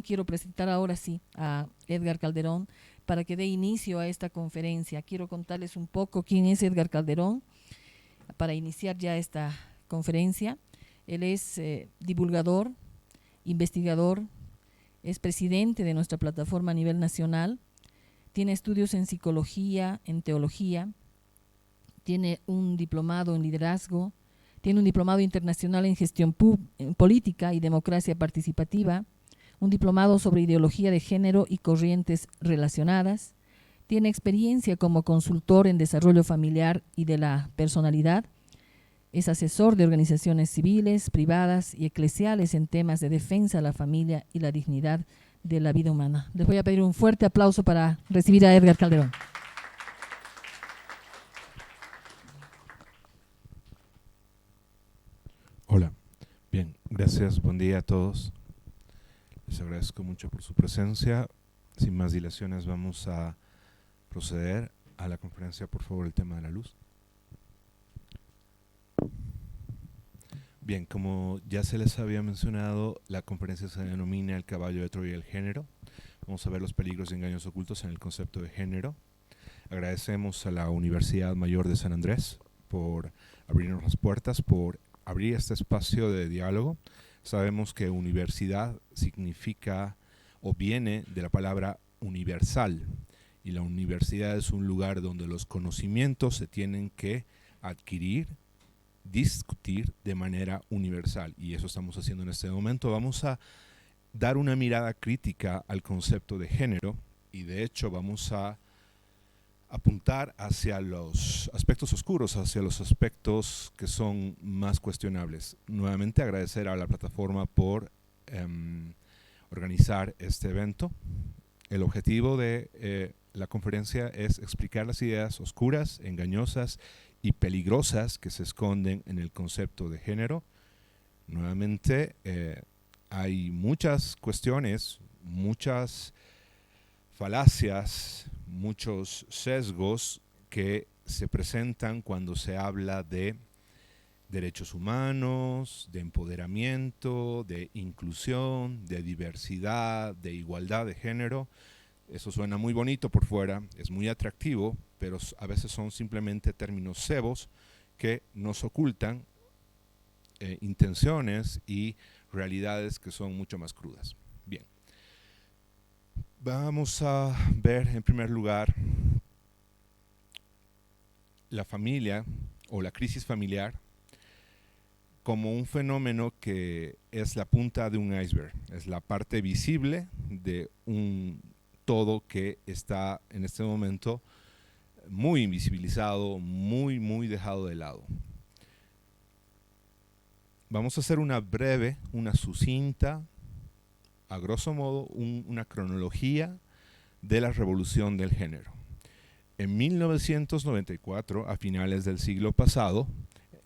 quiero presentar ahora sí a Edgar Calderón para que dé inicio a esta conferencia. Quiero contarles un poco quién es Edgar Calderón para iniciar ya esta conferencia. Él es divulgador, investigador, es presidente de nuestra plataforma a nivel nacional, tiene estudios en psicología, en teología, tiene un diplomado en liderazgo, tiene un diplomado internacional en gestión política y democracia participativa, un diplomado sobre ideología de género y corrientes relacionadas, tiene experiencia como consultor en desarrollo familiar y de la personalidad, es asesor de organizaciones civiles, privadas y eclesiales en temas de defensa a la familia y la dignidad de la vida humana. Les voy a pedir un fuerte aplauso para recibir a Edgar Calderón. Hola, bien, gracias, buen día a todos. Les agradezco mucho por su presencia. Sin más dilaciones vamos a proceder a la conferencia. Por favor, el tema de la luz. Bien, como ya se les había mencionado, la conferencia se denomina El caballo de Troya y el género. Vamos a ver los peligros y engaños ocultos en el concepto de género. Agradecemos a la Universidad Mayor de San Andrés por abrirnos las puertas, por abrir este espacio de diálogo. Sabemos que universidad significa o viene de la palabra universal, y la universidad es un lugar donde los conocimientos se tienen que adquirir, discutir de manera universal, y eso estamos haciendo en este momento. Vamos a dar una mirada crítica al concepto de género, y de hecho vamos a apuntar hacia los aspectos oscuros, hacia los aspectos que son más cuestionables. Nuevamente agradecer a la plataforma por organizar este evento. El objetivo de la conferencia es explicar las ideas oscuras, engañosas y peligrosas que se esconden en el concepto de género. Nuevamente hay muchas cuestiones, muchas falacias, muchos sesgos que se presentan cuando se habla de derechos humanos, de empoderamiento, de inclusión, de diversidad, de igualdad de género. Eso suena muy bonito por fuera, es muy atractivo, pero a veces son simplemente términos cebos que nos ocultan intenciones y realidades que son mucho más crudas. Bien. Vamos a ver en primer lugar la familia o la crisis familiar como un fenómeno que es la punta de un iceberg, es la parte visible de un todo que está en este momento muy invisibilizado, muy dejado de lado. Vamos a hacer una breve, una sucinta, a grosso modo, una cronología de la revolución del género. En 1994, a finales del siglo pasado,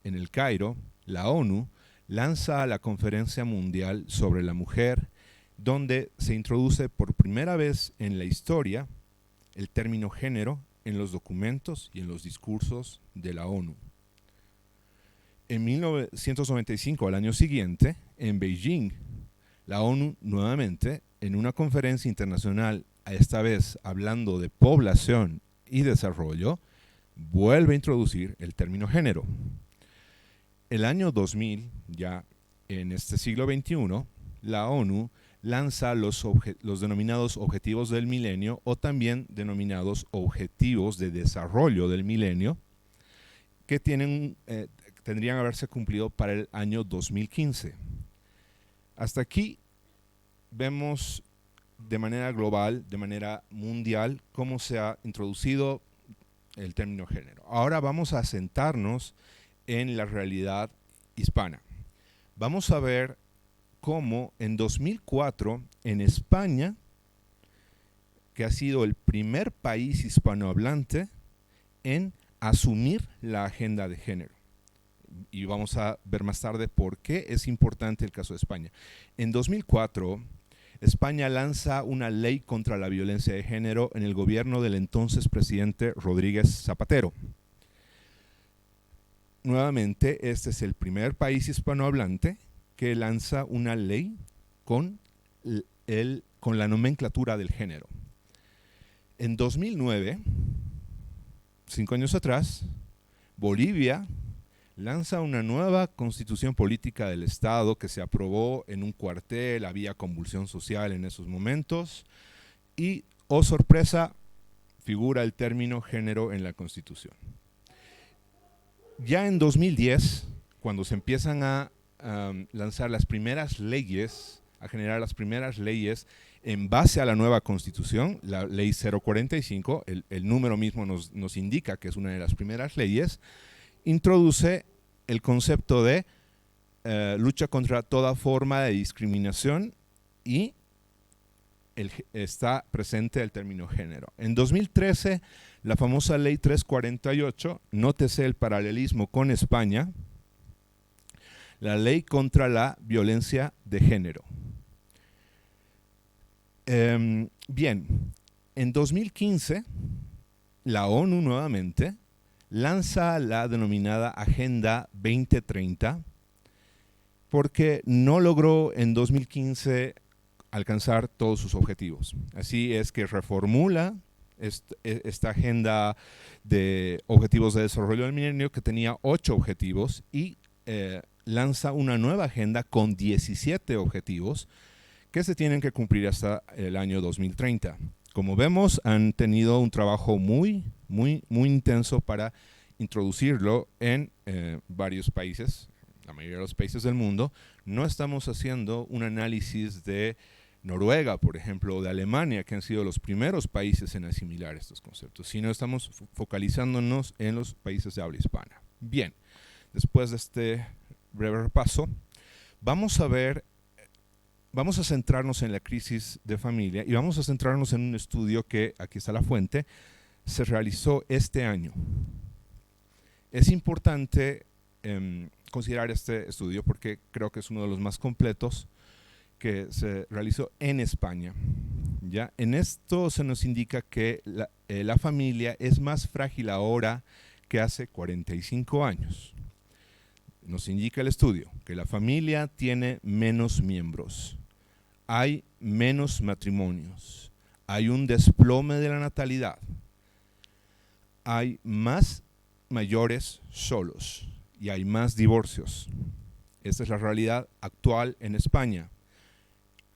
en El Cairo, la ONU lanza la Conferencia Mundial sobre la Mujer, donde se introduce por primera vez en la historia el término género en los documentos y en los discursos de la ONU. En 1995, al año siguiente, en Beijing, la ONU nuevamente, en una conferencia internacional, esta vez hablando de población y desarrollo, vuelve a introducir el término género. El año 2000, ya en este siglo XXI, la ONU lanza los denominados Objetivos del Milenio, o también denominados Objetivos de Desarrollo del Milenio, que tendrían que haberse cumplido para el año 2015. Hasta aquí vemos de manera global, de manera mundial, cómo se ha introducido el término género. Ahora vamos a sentarnos en la realidad hispana. Vamos a ver cómo en 2004 en España, que ha sido el primer país hispanohablante en asumir la agenda de género. Y vamos a ver más tarde por qué es importante el caso de España. En 2004, España lanza una ley contra la violencia de género en el gobierno del entonces presidente Rodríguez Zapatero. Nuevamente, este es el primer país hispanohablante que lanza una ley con con la nomenclatura del género. En 2009, 5 años atrás, Bolivia lanza una nueva constitución política del Estado que se aprobó en un cuartel, había convulsión social en esos momentos y, oh sorpresa, figura el término género en la constitución. Ya en 2010, cuando se empiezan a lanzar las primeras leyes, a generar las primeras leyes en base a la nueva constitución, la ley 045, el número mismo nos indica que es una de las primeras leyes, introduce el concepto de lucha contra toda forma de discriminación y está presente el término género. En 2013, la famosa ley 348, nótese el paralelismo con España, la ley contra la violencia de género. Bien, en 2015, la ONU nuevamente lanza la denominada Agenda 2030 porque no logró en 2015 alcanzar todos sus objetivos. Así es que reformula esta agenda de objetivos de desarrollo del milenio que tenía 8 objetivos y lanza una nueva agenda con 17 objetivos que se tienen que cumplir hasta el año 2030. Como vemos, han tenido un trabajo muy intenso para introducirlo en varios países, la mayoría de los países del mundo. No estamos haciendo un análisis de Noruega, por ejemplo, o de Alemania, que han sido los primeros países en asimilar estos conceptos, sino estamos focalizándonos en los países de habla hispana. Bien, después de este breve repaso, vamos a centrarnos en la crisis de familia y vamos a centrarnos en un estudio que, aquí está la fuente, se realizó este año. Es importante considerar este estudio porque creo que es uno de los más completos que se realizó en España. ¿Ya? En esto se nos indica que la familia es más frágil ahora que hace 45 años. Nos indica el estudio que la familia tiene menos miembros, hay menos matrimonios, hay un desplome de la natalidad, hay más mayores solos y hay más divorcios. Esta es la realidad actual en España.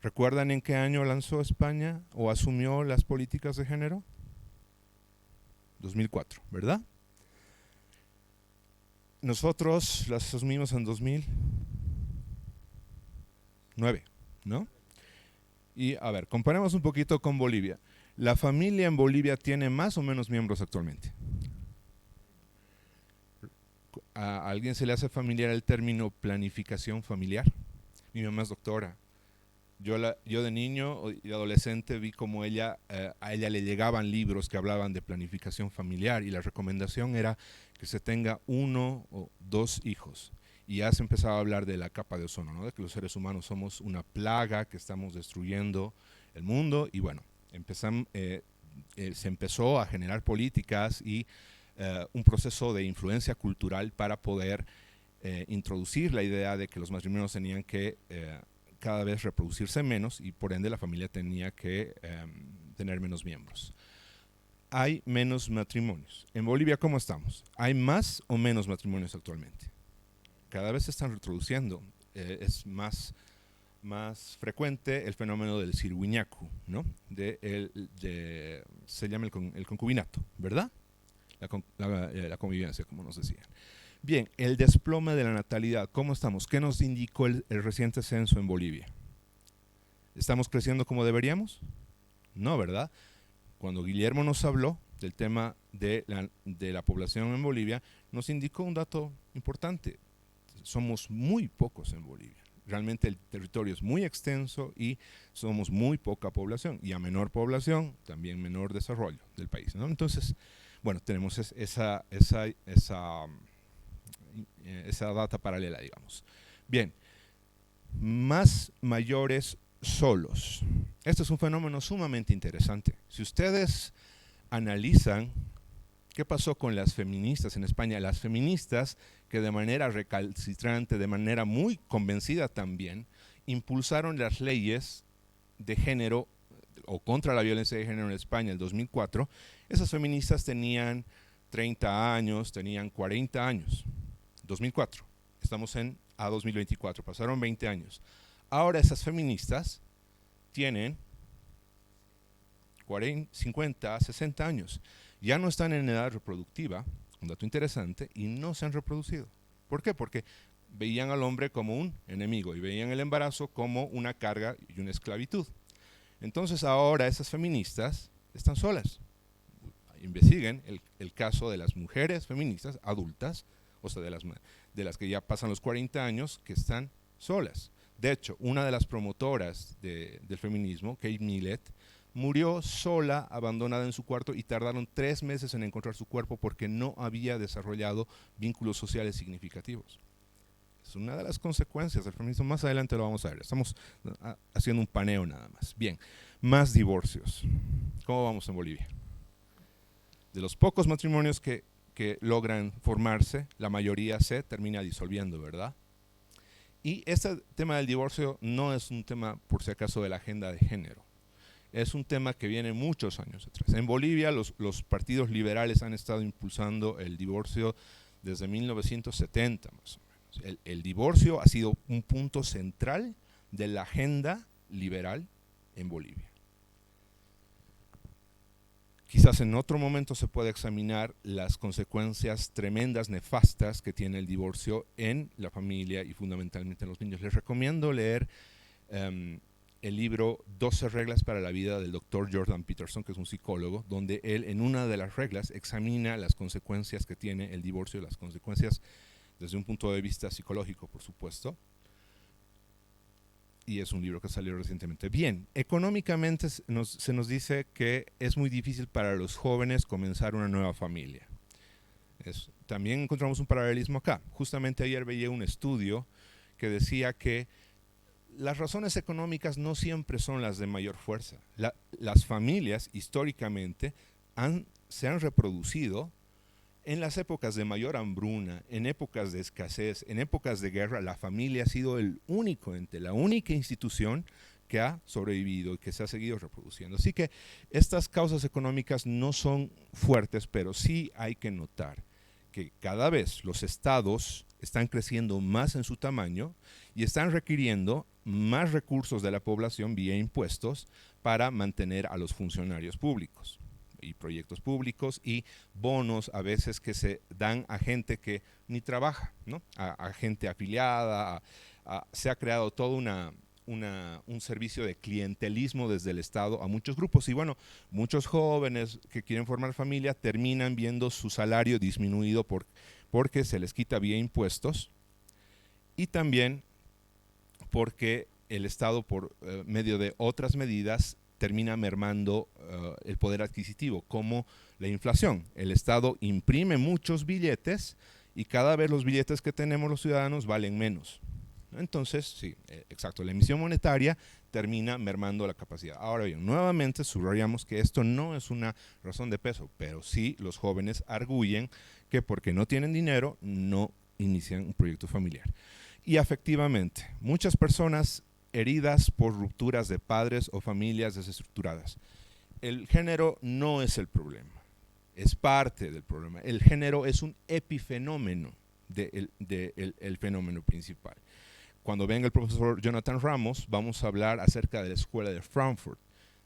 ¿Recuerdan en qué año lanzó España o asumió las políticas de género? 2004, ¿verdad? Nosotros las asumimos en 2009, ¿no? Y a ver, comparemos un poquito con Bolivia. ¿La familia en Bolivia tiene más o menos miembros actualmente? ¿A alguien se le hace familiar el término planificación familiar? Mi mamá es doctora. Yo de niño y adolescente vi como a ella le llegaban libros que hablaban de planificación familiar y la recomendación era que se tenga 1 o 2 hijos. Y ya se empezaba a hablar de la capa de ozono, ¿no? De que los seres humanos somos una plaga, que estamos destruyendo el mundo. Y bueno, se empezó a generar políticas y un proceso de influencia cultural para poder introducir la idea de que los matrimonios tenían que cada vez reproducirse menos y por ende la familia tenía que tener menos miembros. Hay menos matrimonios. En Bolivia, ¿cómo estamos? ¿Hay más o menos matrimonios actualmente? Cada vez se están reproduciendo. Es más frecuente el fenómeno del sirwiñacu, ¿no? Se llama el concubinato, ¿verdad? La convivencia, como nos decían. Bien, el desplome de la natalidad, ¿cómo estamos? ¿Qué nos indicó el reciente censo en Bolivia? ¿Estamos creciendo como deberíamos? No, ¿verdad? Cuando Guillermo nos habló del tema de la población en Bolivia, nos indicó un dato importante. Somos muy pocos en Bolivia. Realmente el territorio es muy extenso y somos muy poca población. Y a menor población, también menor desarrollo del país, ¿no? Entonces, bueno, tenemos esa data paralela, digamos. Bien, más mayores solos. Este es un fenómeno sumamente interesante. Si ustedes analizan qué pasó con las feministas en España, las feministas que de manera recalcitrante, de manera muy convencida también, impulsaron las leyes de género o contra la violencia de género en España, el 2004, esas feministas tenían 30 años, tenían 40 años. 2004, estamos a 2024, pasaron 20 años. Ahora esas feministas tienen 40, 50, 60 años. Ya no están en edad reproductiva, un dato interesante, y no se han reproducido. ¿Por qué? Porque veían al hombre como un enemigo y veían el embarazo como una carga y una esclavitud. Entonces ahora esas feministas están solas. Investiguen el caso de las mujeres feministas adultas, o sea, de las que ya pasan los 40 años, que están solas. De hecho, una de las promotoras del feminismo, Kate Millett, murió sola, abandonada en su cuarto, y tardaron 3 meses en encontrar su cuerpo porque no había desarrollado vínculos sociales significativos. Es una de las consecuencias del feminismo. Más adelante lo vamos a ver. Estamos haciendo un paneo nada más. Bien, más divorcios. ¿Cómo vamos en Bolivia? De los pocos matrimonios que logran formarse, la mayoría se termina disolviendo, ¿verdad? Y este tema del divorcio no es un tema, por si acaso, de la agenda de género. Es un tema que viene muchos años atrás. En Bolivia los partidos liberales han estado impulsando el divorcio desde 1970 más o menos. El divorcio ha sido un punto central de la agenda liberal en Bolivia. Quizás en otro momento se pueda examinar las consecuencias tremendas, nefastas que tiene el divorcio en la familia y fundamentalmente en los niños. Les recomiendo leer el libro 12 reglas para la vida del Dr. Jordan Peterson, que es un psicólogo, donde él en una de las reglas examina las consecuencias que tiene el divorcio, las consecuencias desde un punto de vista psicológico, por supuesto. Y es un libro que salió recientemente. Bien, económicamente se nos dice que es muy difícil para los jóvenes comenzar una nueva familia. También encontramos un paralelismo acá. Justamente ayer veía un estudio que decía que las razones económicas no siempre son las de mayor fuerza. Las familias históricamente se han reproducido en las épocas de mayor hambruna, en épocas de escasez, en épocas de guerra. La familia ha sido el único ente, la única institución que ha sobrevivido y que se ha seguido reproduciendo. Así que estas causas económicas no son fuertes, pero sí hay que notar que cada vez los estados están creciendo más en su tamaño y están requiriendo más recursos de la población vía impuestos para mantener a los funcionarios públicos y proyectos públicos y bonos a veces que se dan a gente que ni trabaja, ¿no? A gente afiliada, se ha creado todo un servicio de clientelismo desde el Estado a muchos grupos y bueno, muchos jóvenes que quieren formar familia terminan viendo su salario disminuido porque se les quita vía impuestos y también porque el Estado por medio de otras medidas termina mermando el poder adquisitivo, como la inflación. El Estado imprime muchos billetes y cada vez los billetes que tenemos los ciudadanos valen menos. Entonces, sí, exacto, la emisión monetaria termina mermando la capacidad. Ahora bien, nuevamente subrayamos que esto no es una razón de peso, pero sí los jóvenes arguyen que porque no tienen dinero no inician un proyecto familiar. Y efectivamente, muchas personas heridas por rupturas de padres o familias desestructuradas. El género no es el problema, es parte del problema. El género es un epifenómeno del fenómeno principal. Cuando venga el profesor Jonathan Ramos, vamos a hablar acerca de la escuela de Frankfurt,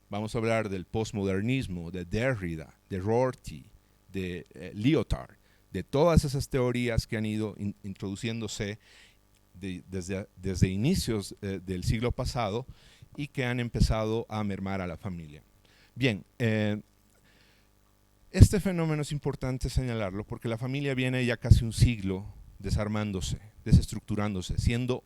vamos a hablar del postmodernismo, de Derrida, de Rorty, de Lyotard, de todas esas teorías que han ido introduciéndose desde inicios del siglo pasado y que han empezado a mermar a la familia. Bien, este fenómeno es importante señalarlo porque la familia viene ya casi un siglo desarmándose, desestructurándose, siendo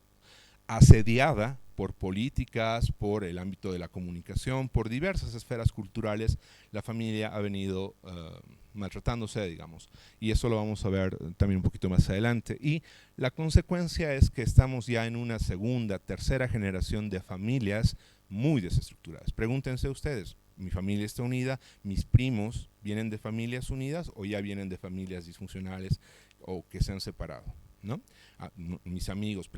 asediada por políticas, por el ámbito de la comunicación, por diversas esferas culturales. La familia ha venido maltratándose, digamos, y eso lo vamos a ver también un poquito más adelante. Y la consecuencia es que estamos ya en una segunda, tercera generación de familias muy desestructuradas. Pregúntense ustedes, ¿mi familia está unida? ¿Mis primos vienen de familias unidas o ya vienen de familias disfuncionales o que se han separado? ¿no? Mis amigos,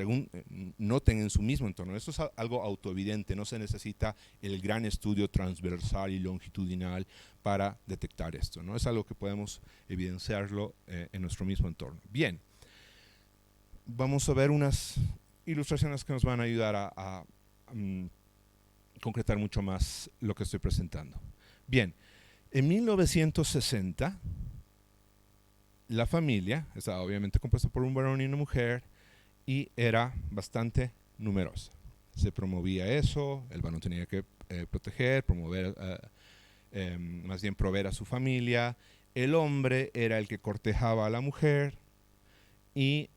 noten en su mismo entorno. Esto es algo autoevidente, no se necesita el gran estudio transversal y longitudinal para detectar esto, ¿no? Es algo que podemos evidenciarlo en nuestro mismo entorno. Bien, vamos a ver unas ilustraciones que nos van a ayudar a concretar mucho más lo que estoy presentando. Bien, en 1960 la familia estaba obviamente compuesta por un varón y una mujer y era bastante numerosa. Se promovía eso, el varón tenía que proteger, promover, más bien proveer a su familia. El hombre era el que cortejaba a la mujer y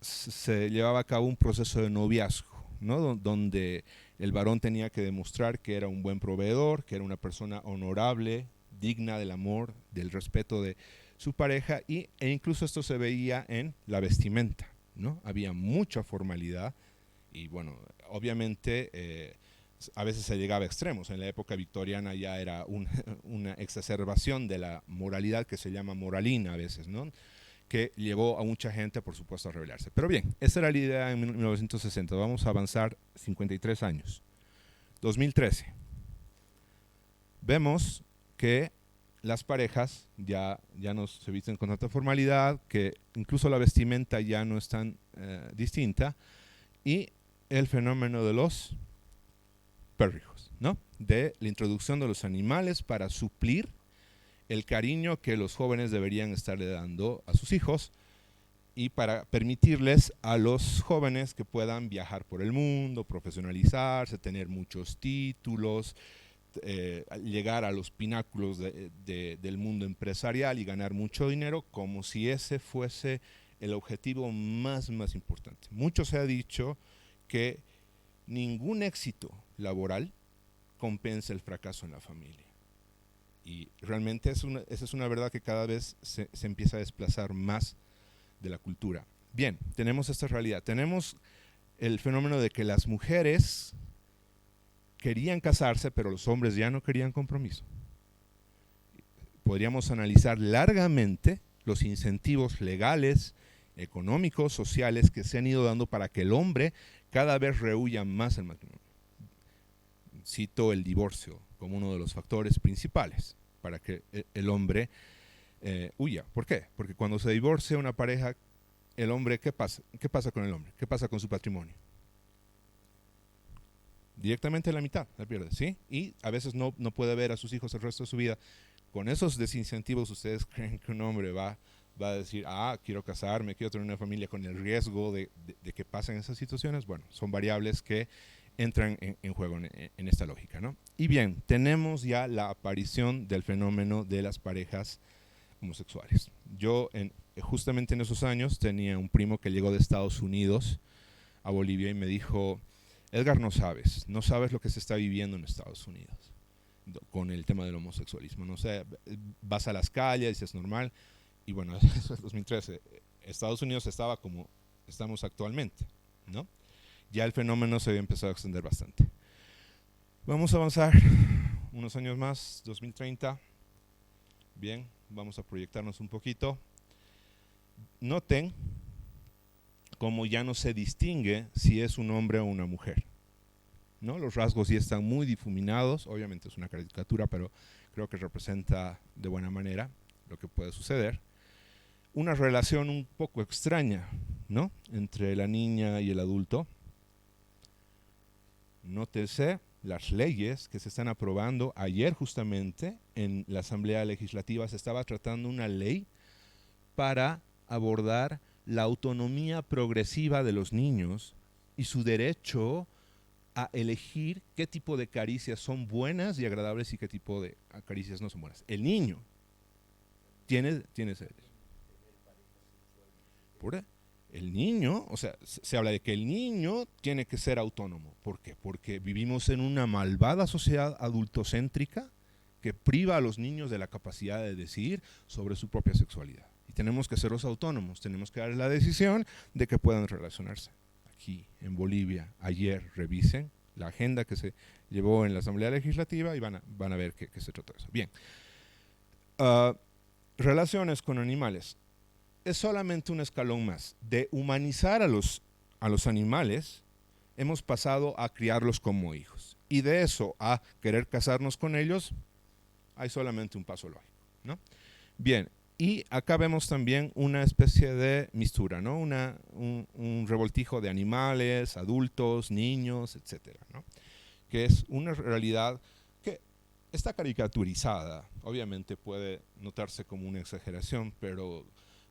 se llevaba a cabo un proceso de noviazgo, ¿no? Donde el varón tenía que demostrar que era un buen proveedor, que era una persona honorable, digna del amor, del respeto de su pareja, e incluso esto se veía en la vestimenta, ¿no? Había mucha formalidad y bueno, obviamente a veces se llegaba a extremos. En la época victoriana ya era una exacerbación de la moralidad que se llama moralina a veces, ¿no? Que llevó a mucha gente, por supuesto, a rebelarse. Pero bien, esa era la idea en 1960. Vamos a avanzar 53 años. 2013. Vemos que las parejas ya no se visten con tanta formalidad, que incluso la vestimenta ya no es tan distinta, y el fenómeno de los perrijos, ¿no? De la introducción de los animales para suplir el cariño que los jóvenes deberían estarle dando a sus hijos y para permitirles a los jóvenes que puedan viajar por el mundo, profesionalizarse, tener muchos títulos, llegar a los pináculos del mundo empresarial y ganar mucho dinero, como si ese fuese el objetivo más importante. Mucho se ha dicho que ningún éxito laboral compensa el fracaso en la familia. Y realmente esa es una verdad que cada vez se empieza a desplazar más de la cultura. Bien, tenemos esta realidad. Tenemos el fenómeno de que las mujeres querían casarse, pero los hombres ya no querían compromiso. Podríamos analizar largamente los incentivos legales, económicos, sociales que se han ido dando para que el hombre cada vez rehuya más el matrimonio. Cito el divorcio como uno de los factores principales para que el hombre huya. ¿Por qué? Porque cuando se divorcia una pareja, el hombre, ¿qué pasa? ¿Qué pasa con el hombre? ¿Qué pasa con su patrimonio? Directamente la mitad la pierde, ¿sí? Y a veces no puede ver a sus hijos el resto de su vida. Con esos desincentivos, ¿ustedes creen que un hombre va a decir, quiero casarme, quiero tener una familia con el riesgo de que pasen esas situaciones? Bueno, son variables que entran en juego en esta lógica, ¿no? Y bien, tenemos ya la aparición del fenómeno de las parejas homosexuales. Yo justamente en esos años tenía un primo que llegó de Estados Unidos a Bolivia y me dijo, Edgar, no sabes lo que se está viviendo en Estados Unidos con el tema del homosexualismo. No sé, vas a las calles y es normal. Y bueno, eso es 2013. Estados Unidos estaba como estamos actualmente, ¿no? Ya el fenómeno se había empezado a extender bastante. Vamos a avanzar unos años más, 2030. Bien, vamos a proyectarnos un poquito. Noten cómo ya no se distingue si es un hombre o una mujer, ¿no? Los rasgos ya están muy difuminados, obviamente es una caricatura, pero creo que representa de buena manera lo que puede suceder. Una relación un poco extraña, ¿no? Entre la niña y el adulto. Nótese las leyes que se están aprobando. Ayer justamente en la Asamblea Legislativa se estaba tratando una ley para abordar la autonomía progresiva de los niños y su derecho a elegir qué tipo de caricias son buenas y agradables y qué tipo de caricias no son buenas. El niño tiene ese derecho. El niño, o sea, se habla de que el niño tiene que ser autónomo. ¿Por qué? Porque vivimos en una malvada sociedad adultocéntrica que priva a los niños de la capacidad de decidir sobre su propia sexualidad. Y tenemos que serlos autónomos, tenemos que darles la decisión de que puedan relacionarse. Aquí en Bolivia, ayer revisen la agenda que se llevó en la Asamblea Legislativa y van a ver qué se trata de eso. Bien, relaciones con animales. es solamente un escalón más. De humanizar a los animales, hemos pasado a criarlos como hijos. Y de eso a querer casarnos con ellos, hay solamente un paso lógico, ¿no? Bien, y acá vemos también una especie de mistura, ¿no? Un revoltijo de animales, adultos, niños, etcétera, ¿no? Que es una realidad que está caricaturizada. Obviamente puede notarse como una exageración, pero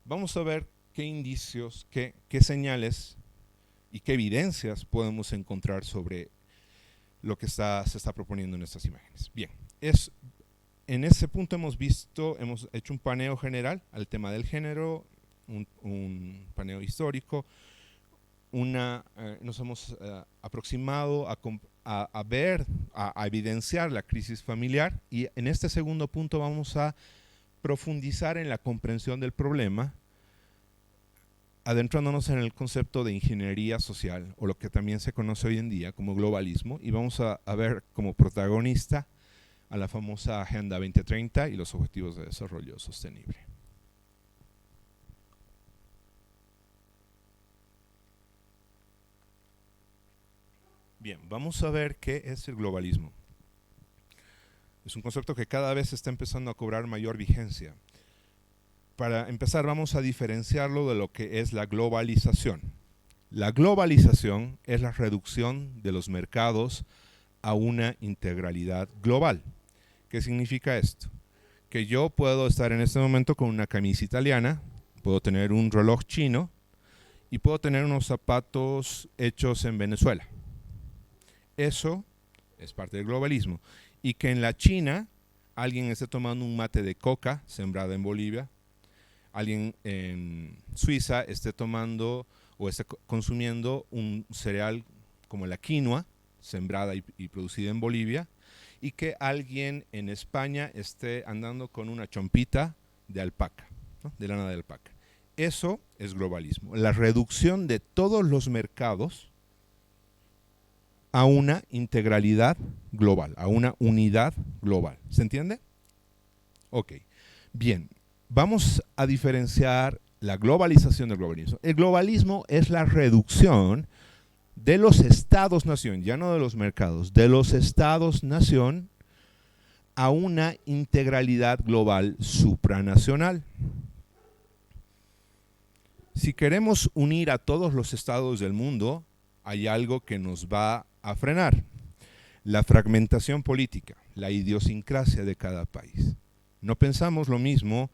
vamos a ver qué indicios, qué señales y qué evidencias podemos encontrar sobre lo que se está proponiendo en estas imágenes. Bien, en ese punto hemos hecho un paneo general al tema del género, un paneo histórico, nos hemos aproximado a ver, a evidenciar la crisis familiar, y en este segundo punto vamos a profundizar en la comprensión del problema, adentrándonos en el concepto de ingeniería social, o lo que también se conoce hoy en día como globalismo, y vamos a ver como protagonista a la famosa Agenda 2030 y los Objetivos de Desarrollo Sostenible. Bien, vamos a ver qué es el globalismo. Es un concepto que cada vez está empezando a cobrar mayor vigencia. Para empezar, vamos a diferenciarlo de lo que es la globalización. La globalización es la reducción de los mercados a una integralidad global. ¿Qué significa esto? Que yo puedo estar en este momento con una camisa italiana, puedo tener un reloj chino y puedo tener unos zapatos hechos en Venezuela. Eso es parte del globalismo. Y que en la China alguien esté tomando un mate de coca sembrada en Bolivia, alguien en Suiza esté tomando o esté consumiendo un cereal como la quinoa, sembrada y producida en Bolivia, y que alguien en España esté andando con una chompita de alpaca, ¿no? De lana de alpaca. Eso es globalismo, la reducción de todos los mercados a una integralidad global, a una unidad global. ¿Se entiende? Ok. Bien, vamos a diferenciar la globalización del globalismo. El globalismo es la reducción de los estados-nación, ya no de los mercados, de los estados-nación a una integralidad global supranacional. Si queremos unir a todos los estados del mundo, hay algo que nos va a frenar: la fragmentación política, la idiosincrasia de cada país. No pensamos lo mismo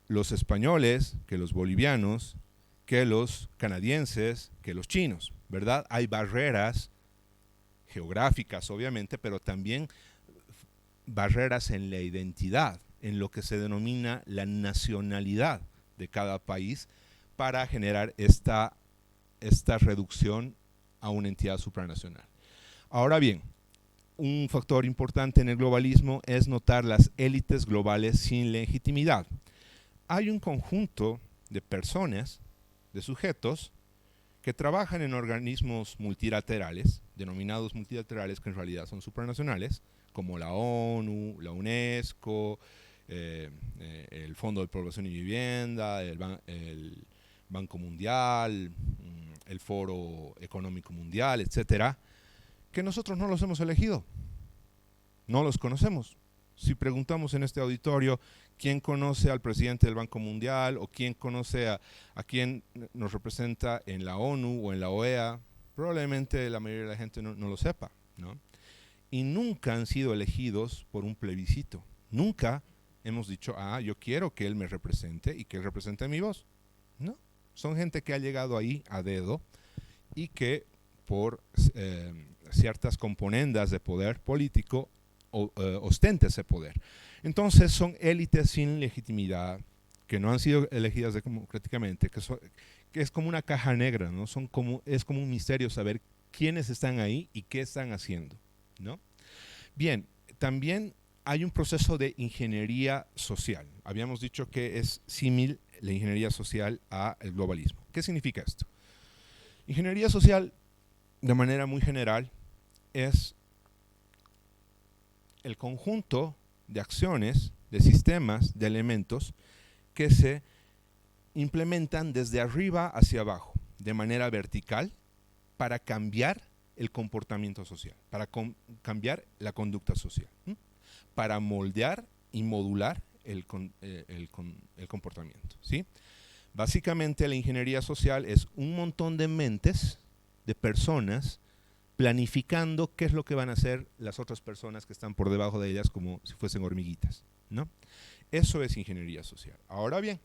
los españoles que los bolivianos, que los canadienses, que los chinos, ¿verdad? Hay barreras geográficas, obviamente, pero también barreras en la identidad, en lo que se denomina la nacionalidad de cada país, para generar esta reducción a una entidad supranacional. Ahora bien, un factor importante en el globalismo es notar las élites globales sin legitimidad. Hay un conjunto de personas, de sujetos, que trabajan en organismos multilaterales, denominados multilaterales, que en realidad son supranacionales, como la ONU, la UNESCO, el Fondo de Población y Vivienda, el Banco Mundial, el Foro Económico Mundial, etcétera, que nosotros no los hemos elegido, no los conocemos. Si preguntamos en este auditorio quién conoce al presidente del Banco Mundial o quién conoce a quién nos representa en la ONU o en la OEA, probablemente la mayoría de la gente no lo sepa, ¿no? Y nunca han sido elegidos por un plebiscito. Nunca hemos dicho, yo quiero que él me represente y que él represente mi voz. No, son gente que ha llegado ahí a dedo y que por ciertas componendas de poder político ostenta ese poder. Entonces son élites sin legitimidad, que no han sido elegidas democráticamente, que es como una caja negra, ¿no? Es como un misterio saber quiénes están ahí y qué están haciendo, ¿no? Bien, también hay un proceso de ingeniería social. Habíamos dicho que es símil la ingeniería social al globalismo. ¿Qué significa esto? Ingeniería social, de manera muy general, es el conjunto de acciones, de sistemas, de elementos que se implementan desde arriba hacia abajo, de manera vertical, para cambiar el comportamiento social, para cambiar la conducta social, para moldear y modular el comportamiento, ¿sí? Básicamente la ingeniería social es un montón de mentes, de personas, planificando qué es lo que van a hacer las otras personas que están por debajo de ellas como si fuesen hormiguitas, ¿no? Eso es ingeniería social. Ahora bien,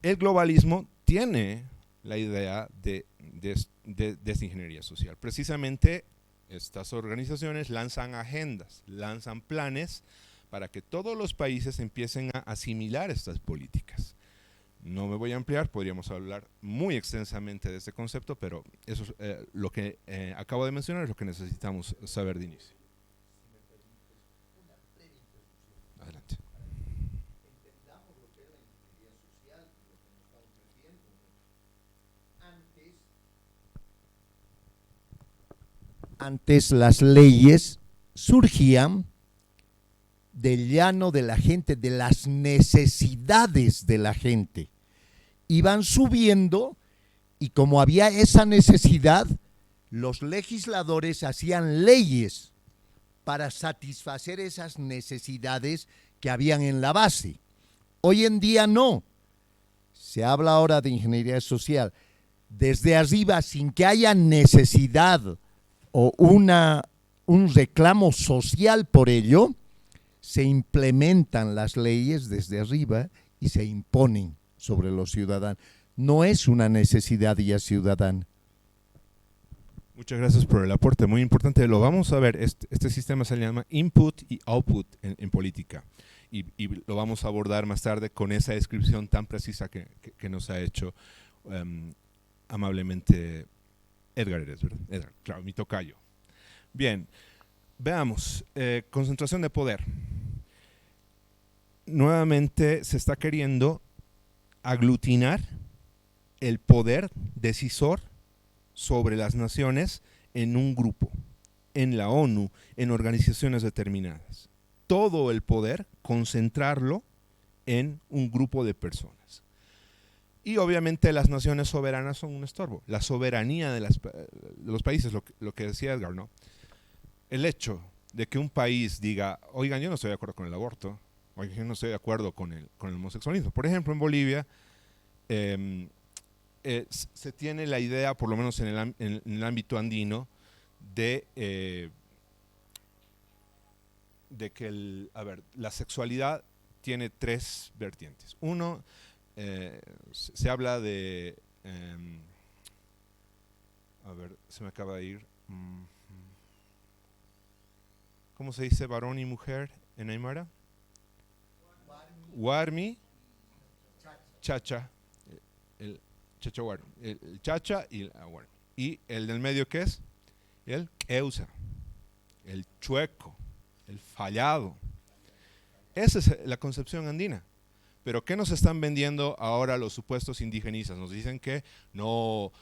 el globalismo tiene la idea de esta ingeniería social. Precisamente estas organizaciones lanzan agendas, lanzan planes para que todos los países empiecen a asimilar estas políticas. No me voy a ampliar, podríamos hablar muy extensamente de este concepto, pero eso es lo que acabo de mencionar, es lo que necesitamos saber de inicio. Adelante. Entendamos lo que es la ingeniería social, lo que nos está ofreciendo. Antes las leyes surgían del llano de la gente, de las necesidades de la gente. Iban subiendo y como había esa necesidad, los legisladores hacían leyes para satisfacer esas necesidades que habían en la base. Hoy en día no. Se habla ahora de ingeniería social desde arriba sin que haya necesidad o un reclamo social por ello. Se implementan las leyes desde arriba y se imponen sobre los ciudadanos. No es una necesidad ya ciudadana. Muchas gracias por el aporte, muy importante. Lo vamos a ver, este sistema se llama input y output en política. Y lo vamos a abordar más tarde con esa descripción tan precisa que nos ha hecho amablemente Edgar, ¿verdad? Edgar, claro, mi tocayo. Bien, veamos, concentración de poder. Nuevamente se está queriendo aglutinar el poder decisor sobre las naciones en un grupo, en la ONU, en organizaciones determinadas. Todo el poder, concentrarlo en un grupo de personas. Y obviamente las naciones soberanas son un estorbo. La soberanía de los países, lo que decía Edgar, ¿no? El hecho de que un país diga, oigan, yo no estoy de acuerdo con el aborto, oigan, yo no estoy de acuerdo con el homosexualismo. Por ejemplo, en Bolivia se tiene la idea, por lo menos en el ámbito andino, de que la sexualidad tiene tres vertientes. Uno, se habla de, se me acaba de ir, ¿cómo se dice varón y mujer en Aymara? Warmi, chacha, el chacha warmi, el chacha y la warmi. Y el del medio, ¿qué es? El eusa, el chueco, el fallado. Esa es la concepción andina. Pero ¿qué nos están vendiendo ahora los supuestos indigenistas? Nos dicen que no,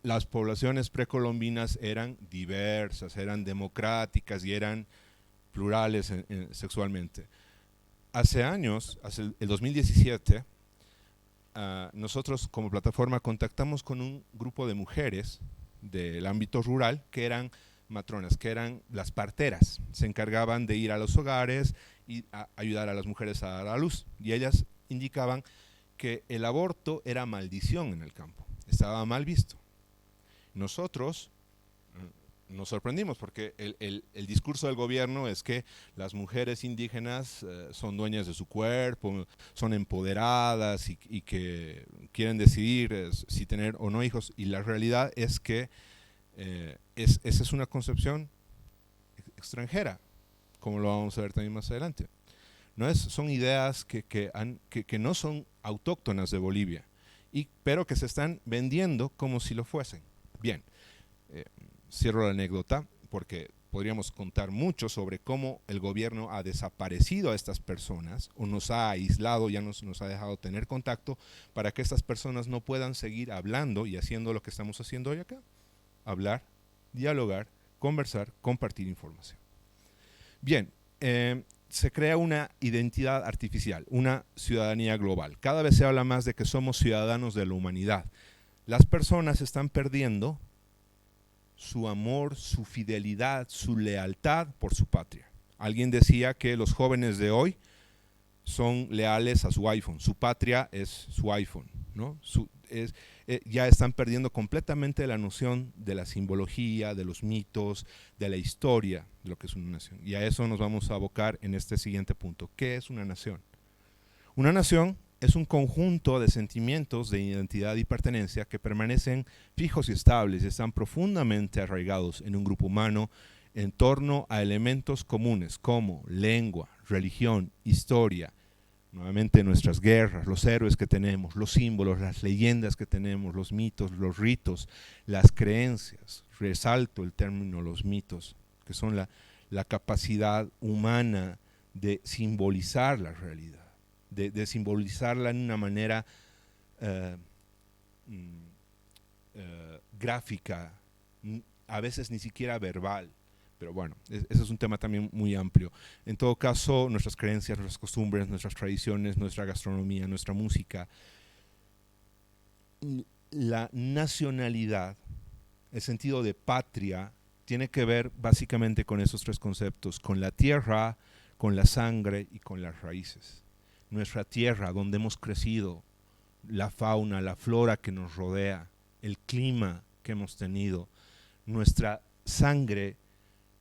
las poblaciones precolombinas eran diversas, eran democráticas y eran plurales sexualmente. Hace años, hace el 2017, nosotros como plataforma contactamos con un grupo de mujeres del ámbito rural que eran matronas, que eran las parteras, se encargaban de ir a los hogares y ayudar a las mujeres a dar a luz, y ellas indicaban que el aborto era maldición en el campo, estaba mal visto. Nosotros nos sorprendimos porque el discurso del gobierno es que las mujeres indígenas son dueñas de su cuerpo, son empoderadas y que quieren decidir si tener o no hijos, y la realidad es que esa es una concepción extranjera, como lo vamos a ver también más adelante. Son ideas que no son autóctonas de Bolivia, pero que se están vendiendo como si lo fuesen. Bien, cierro la anécdota porque podríamos contar mucho sobre cómo el gobierno ha desaparecido a estas personas o nos ha aislado, ya nos ha dejado tener contacto para que estas personas no puedan seguir hablando y haciendo lo que estamos haciendo hoy acá. Hablar, dialogar, conversar, compartir información. Bien, se crea una identidad artificial, una ciudadanía global. Cada vez se habla más de que somos ciudadanos de la humanidad. Las personas están perdiendo su amor, su fidelidad, su lealtad por su patria. Alguien decía que los jóvenes de hoy son leales a su iPhone, su patria es su iPhone, ¿no? Ya están perdiendo completamente la noción de la simbología, de los mitos, de la historia de lo que es una nación. Y a eso nos vamos a abocar en este siguiente punto. ¿Qué es una nación? Una nación es un conjunto de sentimientos de identidad y pertenencia que permanecen fijos y estables y están profundamente arraigados en un grupo humano en torno a elementos comunes como lengua, religión, historia, nuevamente nuestras guerras, los héroes que tenemos, los símbolos, las leyendas que tenemos, los mitos, los ritos, las creencias. Resalto el término los mitos, que son la capacidad humana de simbolizar la realidad, de simbolizarla en una manera gráfica, a veces ni siquiera verbal. Pero bueno, ese es un tema también muy amplio. En todo caso, nuestras creencias, nuestras costumbres, nuestras tradiciones, nuestra gastronomía, nuestra música, la nacionalidad, el sentido de patria, tiene que ver básicamente con esos tres conceptos, con la tierra, con la sangre y con las raíces. Nuestra tierra, donde hemos crecido, la fauna, la flora que nos rodea, el clima que hemos tenido, nuestra sangre,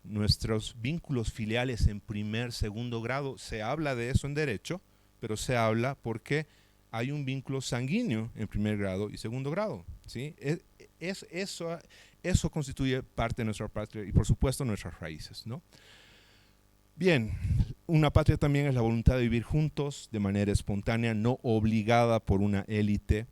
nuestros vínculos filiales en primer, segundo grado. Se habla de eso en derecho, pero se habla porque hay un vínculo sanguíneo en primer grado y segundo grado, ¿sí? Eso constituye parte de nuestra patria y por supuesto nuestras raíces, ¿no? Bien, una patria también es la voluntad de vivir juntos de manera espontánea, no obligada por una élite,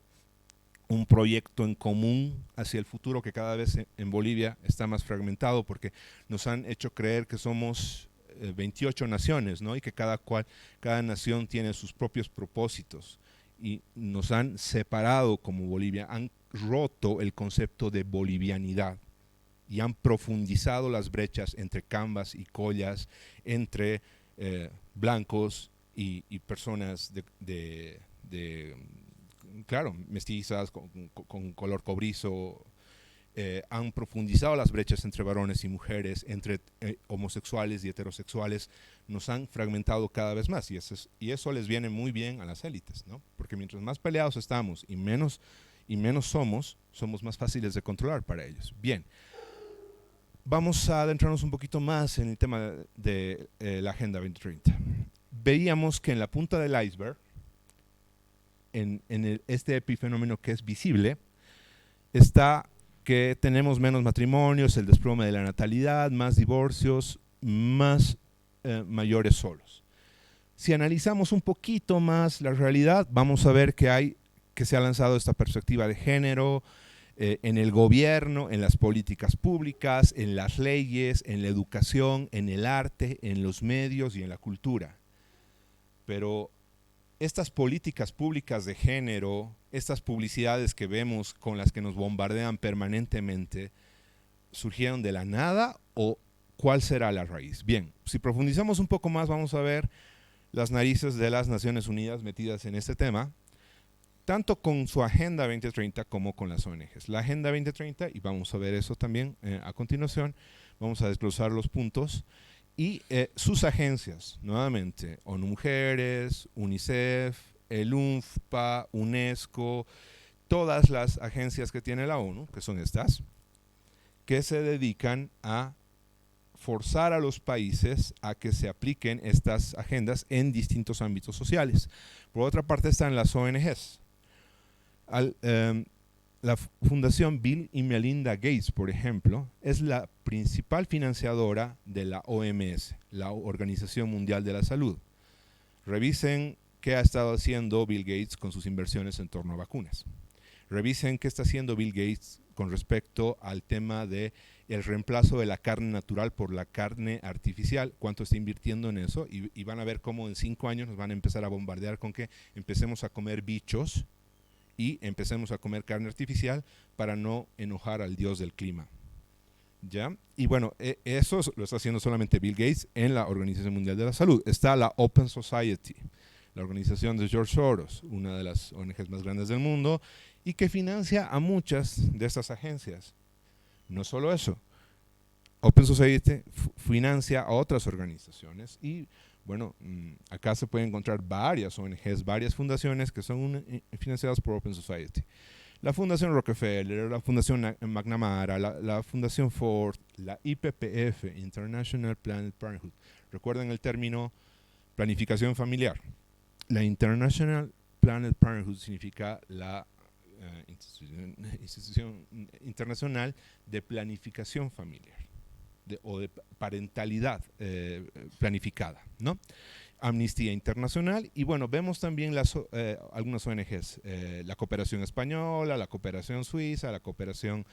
un proyecto en común hacia el futuro que cada vez en Bolivia está más fragmentado porque nos han hecho creer que somos 28 naciones, ¿no? Y que cada nación tiene sus propios propósitos y nos han separado como Bolivia, han roto el concepto de bolivianidad y han profundizado las brechas entre cambas y collas, entre blancos y personas claro, mestizas, con color cobrizo, han profundizado las brechas entre varones y mujeres, entre homosexuales y heterosexuales, nos han fragmentado cada vez más y eso les viene muy bien a las élites, ¿no? Porque mientras más peleados estamos y menos somos más fáciles de controlar para ellos. Bien, vamos a adentrarnos un poquito más en el tema de la Agenda 2030. Veíamos que en la punta del iceberg, en este epifenómeno que es visible, está que tenemos menos matrimonios, el desplome de la natalidad, más divorcios, más mayores solos. Si analizamos un poquito más la realidad, vamos a ver que se ha lanzado esta perspectiva de género en el gobierno, en las políticas públicas, en las leyes, en la educación, en el arte, en los medios y en la cultura. Pero estas políticas públicas de género, estas publicidades que vemos con las que nos bombardean permanentemente, ¿surgieron de la nada o cuál será la raíz? Bien, si profundizamos un poco más vamos a ver las narices de las Naciones Unidas metidas en este tema, tanto con su Agenda 2030 como con las ONGs. La Agenda 2030, y vamos a ver eso también a continuación, vamos a desglosar los puntos, y sus agencias, nuevamente, ONU Mujeres, UNICEF, el UNFPA, UNESCO, todas las agencias que tiene la ONU, que son estas, que se dedican a forzar a los países a que se apliquen estas agendas en distintos ámbitos sociales. Por otra parte están las ONGs. La Fundación Bill y Melinda Gates, por ejemplo, es la principal financiadora de la OMS, la Organización Mundial de la Salud. Revisen qué ha estado haciendo Bill Gates con sus inversiones en torno a vacunas. Revisen qué está haciendo Bill Gates con respecto al tema del reemplazo de la carne natural por la carne artificial, cuánto está invirtiendo en eso, y van a ver cómo en 5 años nos van a empezar a bombardear con que empecemos a comer bichos y empecemos a comer carne artificial para no enojar al dios del clima. ¿Ya? Y bueno, eso lo está haciendo solamente Bill Gates en la Organización Mundial de la Salud. Está la Open Society, la organización de George Soros, una de las ONGs más grandes del mundo, y que financia a muchas de estas agencias. No solo eso, Open Society financia a otras organizaciones y bueno, acá se pueden encontrar varias ONGs, varias fundaciones que son financiadas por Open Society. La Fundación Rockefeller, la Fundación McNamara, la Fundación Ford, la IPPF, International Planned Parenthood. Recuerden el término planificación familiar. La International Planned Parenthood significa la institución internacional de planificación familiar o de parentalidad planificada, ¿no? Amnistía Internacional y bueno, vemos también algunas ONGs, la Cooperación Española, la Cooperación Suiza, la Cooperación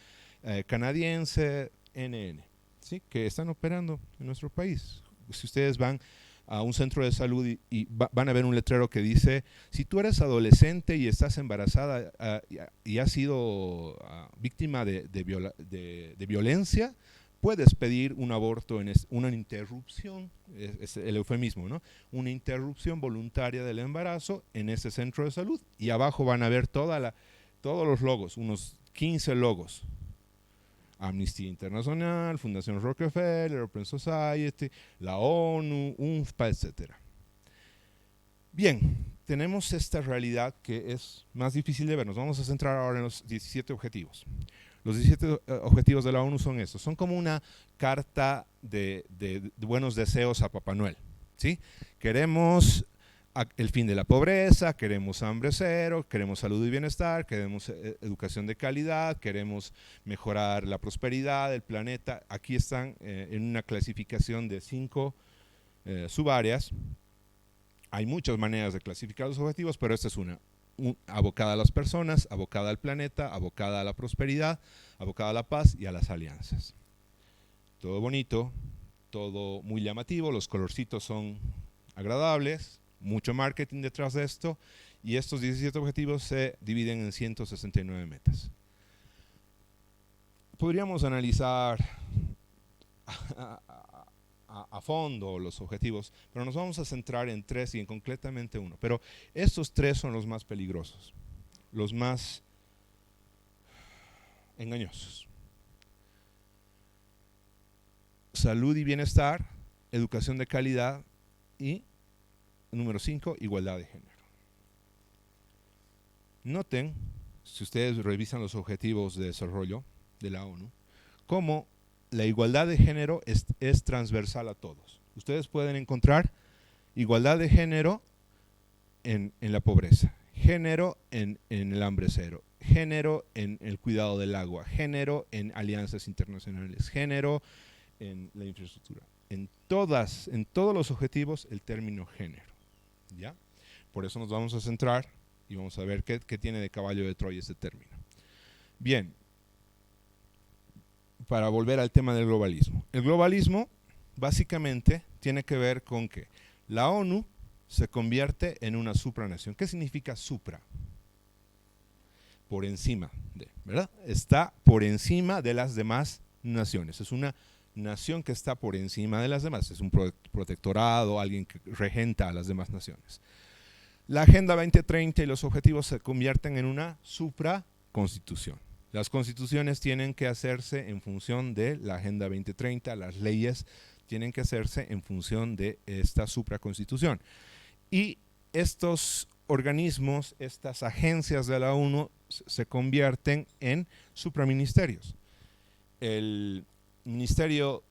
Canadiense, NN, ¿sí? Que están operando en nuestro país. Si ustedes van a un centro de salud y van a ver un letrero que dice, si tú eres adolescente y estás embarazada y has sido víctima de violencia, puedes pedir un aborto, una interrupción, es el eufemismo, ¿no? Una interrupción voluntaria del embarazo en ese centro de salud. Y abajo van a ver todos los logos, unos 15 logos. Amnistía Internacional, Fundación Rockefeller, Open Society, la ONU, UNFPA, etc. Bien, tenemos esta realidad que es más difícil de ver. Nos vamos a centrar ahora en los 17 objetivos. Los 17 objetivos de la ONU son estos. Son como una carta de buenos deseos a Papá Noel, ¿sí? Queremos el fin de la pobreza, queremos hambre cero, queremos salud y bienestar, queremos educación de calidad, queremos mejorar la prosperidad del planeta. Aquí están en una clasificación de 5 subáreas. Hay muchas maneras de clasificar los objetivos, pero esta es una. Abocada a las personas, abocada al planeta, abocada a la prosperidad, abocada a la paz y a las alianzas. Todo bonito, todo muy llamativo, los colorcitos son agradables, mucho marketing detrás de esto y estos 17 objetivos se dividen en 169 metas. Podríamos analizar a fondo los objetivos, pero nos vamos a centrar en 3 y en concretamente uno. Pero estos 3 son los más peligrosos, los más engañosos. Salud y bienestar, educación de calidad y, número 5, igualdad de género. Noten, si ustedes revisan los objetivos de desarrollo de la ONU, cómo la igualdad de género es transversal a todos. Ustedes pueden encontrar igualdad de género en la pobreza, género en el hambre cero, género en el cuidado del agua, género en alianzas internacionales, género en la infraestructura. En todos los objetivos el término género, ¿ya? Por eso nos vamos a centrar y vamos a ver qué tiene de caballo de Troya este término. Bien. Para volver al tema del globalismo. El globalismo básicamente tiene que ver con que la ONU se convierte en una supranación. ¿Qué significa supra? Por encima de, ¿verdad? Está por encima de las demás naciones. Es una nación que está por encima de las demás. Es un protectorado, alguien que regenta a las demás naciones. La Agenda 2030 y los objetivos se convierten en una supraconstitución. Las constituciones tienen que hacerse en función de la Agenda 2030, las leyes tienen que hacerse en función de esta supraconstitución. Y estos organismos, estas agencias de la ONU se convierten en supraministerios. El ministerio,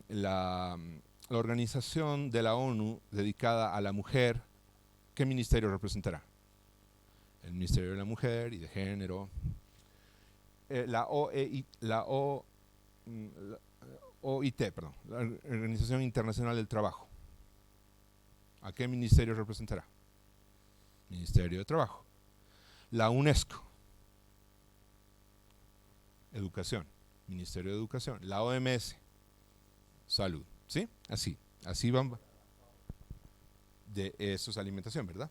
la organización de la ONU dedicada a la mujer, ¿qué ministerio representará? El Ministerio de la Mujer y de Género. La OIT, la Organización Internacional del Trabajo. ¿A qué ministerio representará? Ministerio de Trabajo. La UNESCO. Educación. Ministerio de Educación. La OMS. Salud. ¿Sí? Así van. De eso es alimentación, ¿verdad?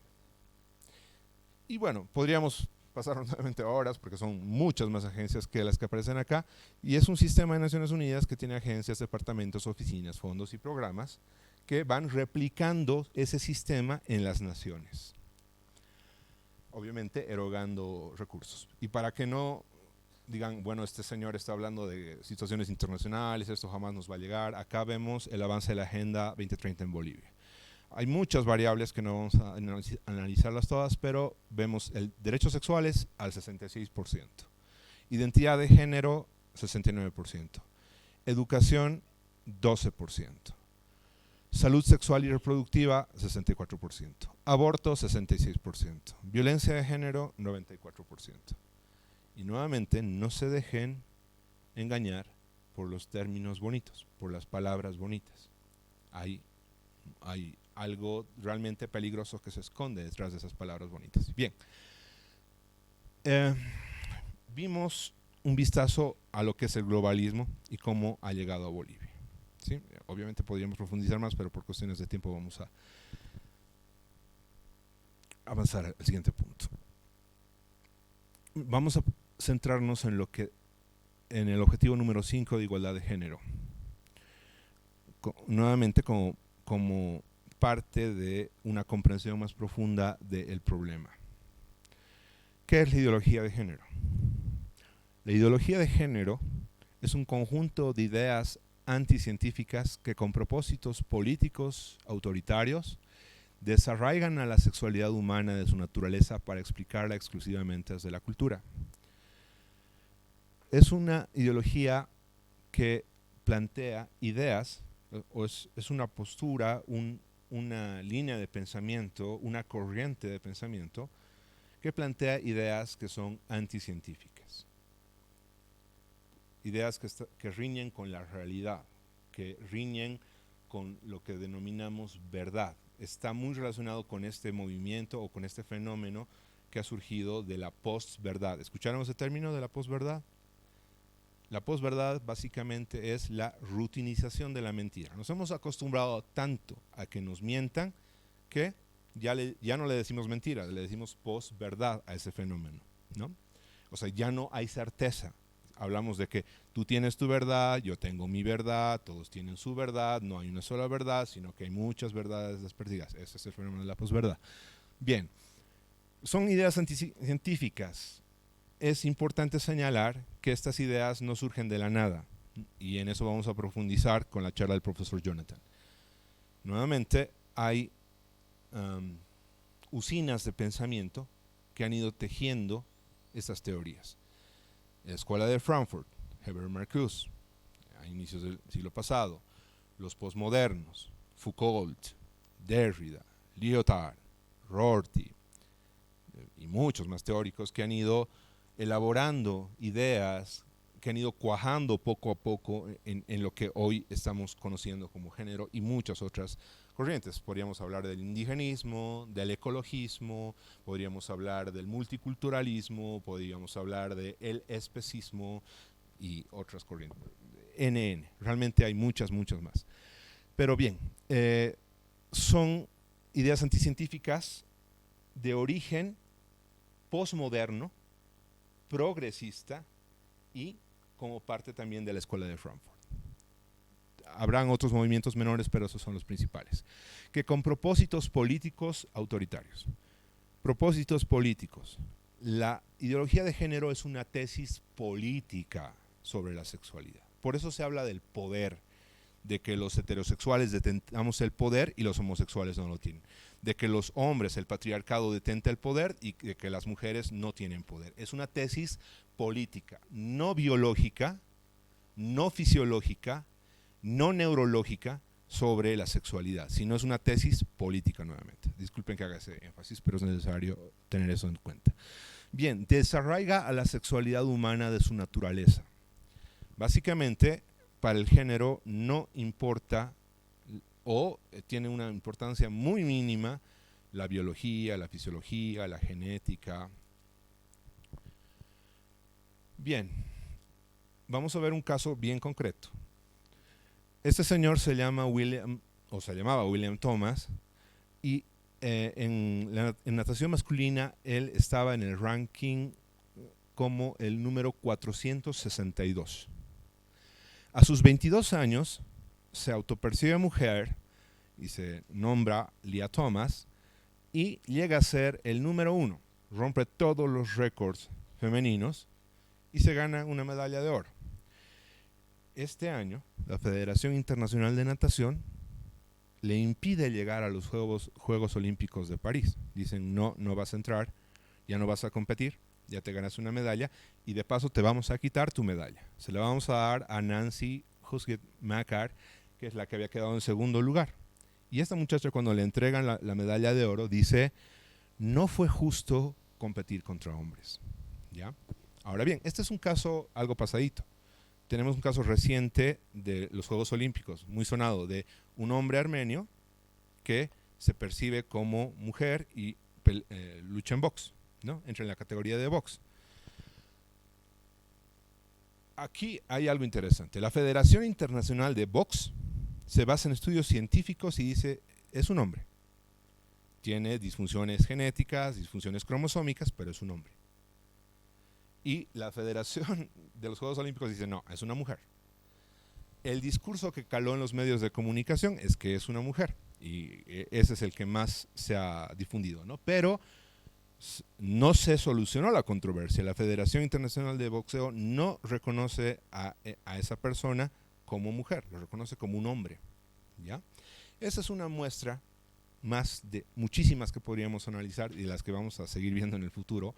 Y bueno, podríamos pasaron nuevamente horas porque son muchas más agencias que las que aparecen acá, y es un sistema de Naciones Unidas que tiene agencias, departamentos, oficinas, fondos y programas que van replicando ese sistema en las naciones, obviamente erogando recursos. Y para que no digan, bueno, este señor está hablando de situaciones internacionales, esto jamás nos va a llegar, acá vemos el avance de la Agenda 2030 en Bolivia. Hay muchas variables que no vamos a analizarlas todas, pero vemos el derechos sexuales al 66%, identidad de género 69%, educación 12%, salud sexual y reproductiva 64%, aborto 66%, violencia de género 94%. Y nuevamente, no se dejen engañar por los términos bonitos, por las palabras bonitas. Hay algo realmente peligroso que se esconde detrás de esas palabras bonitas. Bien, vimos un vistazo a lo que es el globalismo y cómo ha llegado a Bolivia. ¿Sí? Obviamente podríamos profundizar más, pero por cuestiones de tiempo vamos a avanzar al siguiente punto. Vamos a centrarnos en el objetivo número 5 de igualdad de género. Nuevamente como parte de una comprensión más profunda del problema. ¿Qué es la ideología de género? La ideología de género es un conjunto de ideas anticientíficas que con propósitos políticos autoritarios desarraigan a la sexualidad humana de su naturaleza para explicarla exclusivamente desde la cultura. Es una ideología que plantea ideas, o es una postura, una línea de pensamiento, una corriente de pensamiento que plantea ideas que son anticientíficas. Ideas que riñen con la realidad, que riñen con lo que denominamos verdad. Está muy relacionado con este movimiento o con este fenómeno que ha surgido de la posverdad. ¿Escucharon ese término de la posverdad? La posverdad básicamente es la rutinización de la mentira. Nos hemos acostumbrado tanto a que nos mientan que ya no le decimos mentira, le decimos posverdad a ese fenómeno, ¿no? O sea, ya no hay certeza. Hablamos de que tú tienes tu verdad, yo tengo mi verdad, todos tienen su verdad, no hay una sola verdad, sino que hay muchas verdades desperdigadas. Ese es el fenómeno de la posverdad. Bien, son ideas anticientíficas. Es importante señalar que estas ideas no surgen de la nada, y en eso vamos a profundizar con la charla del profesor Jonathan. Nuevamente, hay usinas de pensamiento que han ido tejiendo estas teorías. La Escuela de Frankfurt, Herbert Marcuse, a inicios del siglo pasado, los posmodernos, Foucault, Derrida, Lyotard, Rorty, y muchos más teóricos que han ido elaborando ideas, que han ido cuajando poco a poco en lo que hoy estamos conociendo como género, y muchas otras corrientes. Podríamos hablar del indigenismo, del ecologismo, podríamos hablar del multiculturalismo, podríamos hablar del especismo y otras corrientes. NN, realmente hay muchas más. Pero bien, son ideas anticientíficas de origen posmoderno, progresista y como parte también de la Escuela de Frankfurt. Habrán otros movimientos menores, pero esos son los principales. Que con propósitos políticos autoritarios. Propósitos políticos. La ideología de género es una tesis política sobre la sexualidad. Por eso se habla del poder, de que los heterosexuales detentamos el poder y los homosexuales no lo tienen. De que los hombres, el patriarcado detenta el poder y de que las mujeres no tienen poder. Es una tesis política, no biológica, no fisiológica, no neurológica sobre la sexualidad, sino es una tesis política nuevamente. Disculpen que haga ese énfasis, pero es necesario tener eso en cuenta. Bien, desarraiga a la sexualidad humana de su naturaleza. Básicamente, para el género no importa o tiene una importancia muy mínima la biología, la fisiología, la genética. Bien, vamos a ver un caso bien concreto. Este señor se llamaba William Thomas, y en natación masculina, él estaba en el ranking como el número 462. A sus 22 años, se autopercibe mujer y se nombra Lia Thomas y llega a ser el número 1. Rompe todos los récords femeninos y se gana una medalla de oro. Este año, la Federación Internacional de Natación le impide llegar a los Juegos Olímpicos de París. Dicen, no vas a entrar, ya no vas a competir, ya te ganas una medalla y de paso te vamos a quitar tu medalla. Se la vamos a dar a Nancy Husget-Makar, que es la que había quedado en segundo lugar. Y esta muchacha, cuando le entregan la medalla de oro, dice, no fue justo competir contra hombres. ¿Ya? Ahora bien, este es un caso algo pasadito. Tenemos un caso reciente de los Juegos Olímpicos, muy sonado, de un hombre armenio que se percibe como mujer y lucha en box, ¿no? Entra en la categoría de box. Aquí hay algo interesante. La Federación Internacional de Box se basa en estudios científicos y dice, es un hombre. Tiene disfunciones genéticas, disfunciones cromosómicas, pero es un hombre. Y la Federación de los Juegos Olímpicos dice, no, es una mujer. El discurso que caló en los medios de comunicación es que es una mujer. Y ese es el que más se ha difundido, ¿no? Pero no se solucionó la controversia. La Federación Internacional de Boxeo no reconoce a esa persona como mujer, lo reconoce como un hombre, ¿ya? Esa es una muestra más de muchísimas que podríamos analizar y de las que vamos a seguir viendo en el futuro,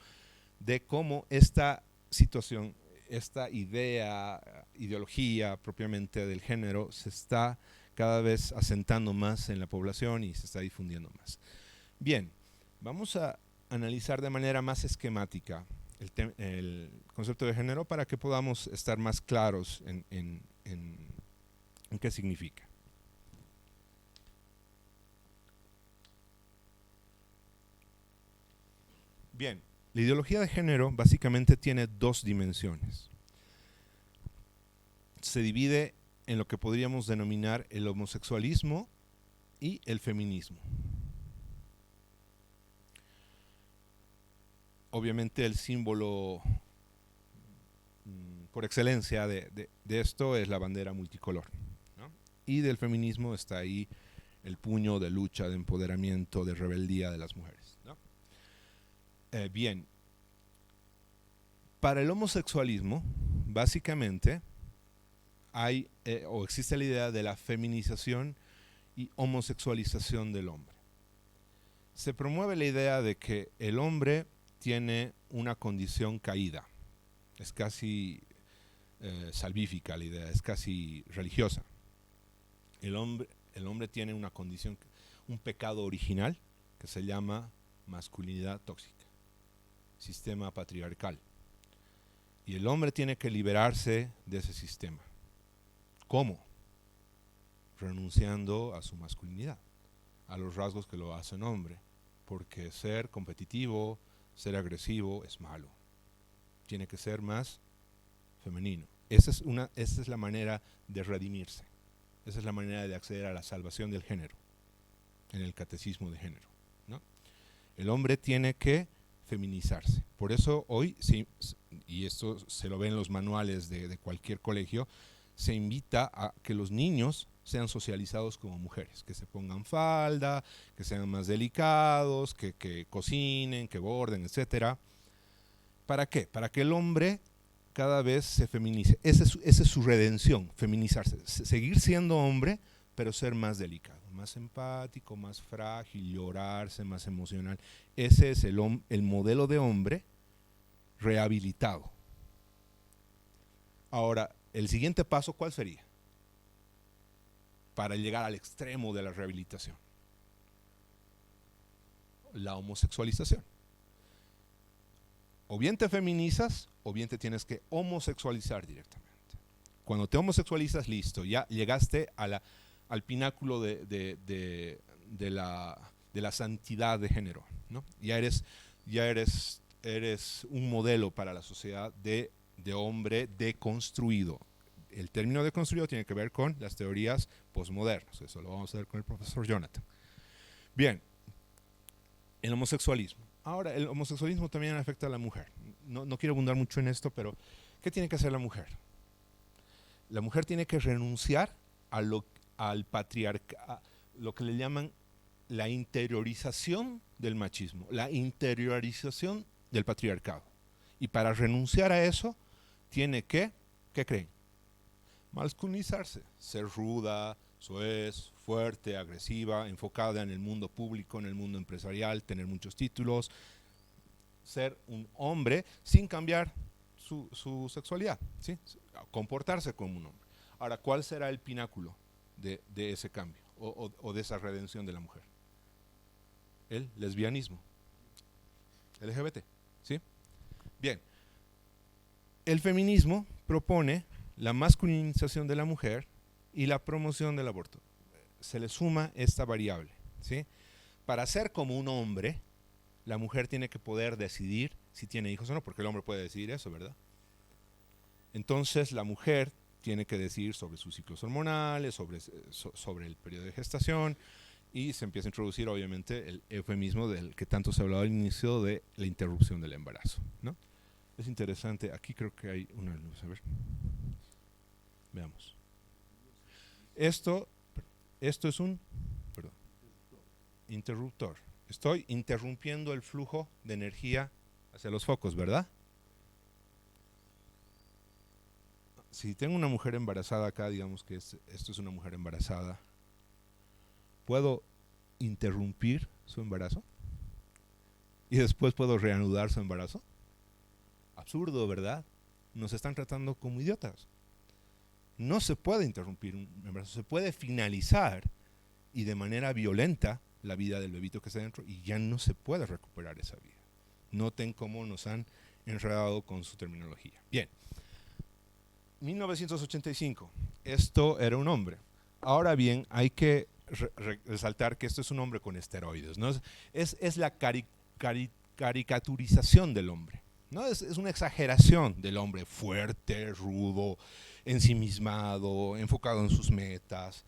de cómo esta situación, esta ideología propiamente del género se está cada vez asentando más en la población y se está difundiendo más. Bien, vamos a analizar de manera más esquemática el concepto de género para que podamos estar más claros en qué significa. Bien, la ideología de género básicamente tiene dos dimensiones. Se divide en lo que podríamos denominar el homosexualismo y el feminismo. Obviamente el símbolo por excelencia de esto es la bandera multicolor, ¿no? Y del feminismo está ahí el puño de lucha, de empoderamiento, de rebeldía de las mujeres, ¿no? Bien, para el homosexualismo, básicamente, hay o existe la idea de la feminización y homosexualización del hombre. Se promueve la idea de que el hombre tiene una condición caída, es casi salvífica la idea, es casi religiosa. El hombre tiene una condición, un pecado original que se llama masculinidad tóxica, sistema patriarcal. Y el hombre tiene que liberarse de ese sistema. ¿Cómo? Renunciando a su masculinidad, a los rasgos que lo hacen hombre, porque ser competitivo, ser agresivo es malo. Tiene que ser más femenino. Esa es la manera de redimirse. Esa es la manera de acceder a la salvación del género, en el catecismo de género, ¿no? El hombre tiene que feminizarse. Por eso hoy, y esto se lo ve en los manuales de cualquier colegio, se invita a que los niños sean socializados como mujeres, que se pongan falda, que sean más delicados, que cocinen, que borden, etc. ¿Para qué? Para que el hombre cada vez se feminice. Esa es su redención, feminizarse. Seguir siendo hombre, pero ser más delicado, más empático, más frágil, llorarse, más emocional. Ese es el modelo de hombre rehabilitado. Ahora, el siguiente paso, ¿cuál sería? Para llegar al extremo de la rehabilitación. La homosexualización. O bien te feminizas, o bien te tienes que homosexualizar directamente. Cuando te homosexualizas, listo, ya llegaste al pináculo de la santidad de género, ¿no? Ya eres un modelo para la sociedad de hombre deconstruido. El término deconstruido tiene que ver con las teorías postmodernas. Eso lo vamos a ver con el profesor Jonathan. Bien, El homosexualismo. Ahora, el homosexualismo también afecta a la mujer. No quiero abundar mucho en esto, pero ¿qué tiene que hacer la mujer? La mujer tiene que renunciar al patriarcado, lo que le llaman la interiorización del machismo, la interiorización del patriarcado. Y para renunciar a eso, tiene que, ¿qué creen? Masculinizarse, ser ruda, soez, fuerte, agresiva, enfocada en el mundo público, en el mundo empresarial, tener muchos títulos, ser un hombre sin cambiar su sexualidad, ¿sí? Comportarse como un hombre. Ahora, ¿cuál será el pináculo de ese cambio o de esa redención de la mujer? El lesbianismo, LGBT, ¿sí? Bien, el feminismo propone la masculinización de la mujer y la promoción del aborto. Se le suma esta variable, ¿sí? Para ser como un hombre, la mujer tiene que poder decidir si tiene hijos o no, porque el hombre puede decidir eso, ¿verdad? Entonces la mujer tiene que decidir sobre sus ciclos hormonales, sobre el periodo de gestación, y se empieza a introducir obviamente el eufemismo del que tanto se ha hablado al inicio de la interrupción del embarazo, ¿no? Es interesante, aquí creo que hay una luz, a ver. Veamos. Esto es un interruptor. Estoy interrumpiendo el flujo de energía hacia los focos, ¿verdad? Si tengo una mujer embarazada acá, digamos que esto es una mujer embarazada, ¿puedo interrumpir su embarazo? ¿Y después puedo reanudar su embarazo? Absurdo, ¿verdad? Nos están tratando como idiotas. No se puede interrumpir un embarazo, se puede finalizar y de manera violenta la vida del bebito que está dentro y ya no se puede recuperar esa vida. Noten cómo nos han enredado con su terminología. Bien, 1985, esto era un hombre. Ahora bien, hay que resaltar que esto es un hombre con esteroides, ¿no? Es la caricaturización del hombre, ¿no? Es una exageración del hombre fuerte, rudo, ensimismado, enfocado en sus metas.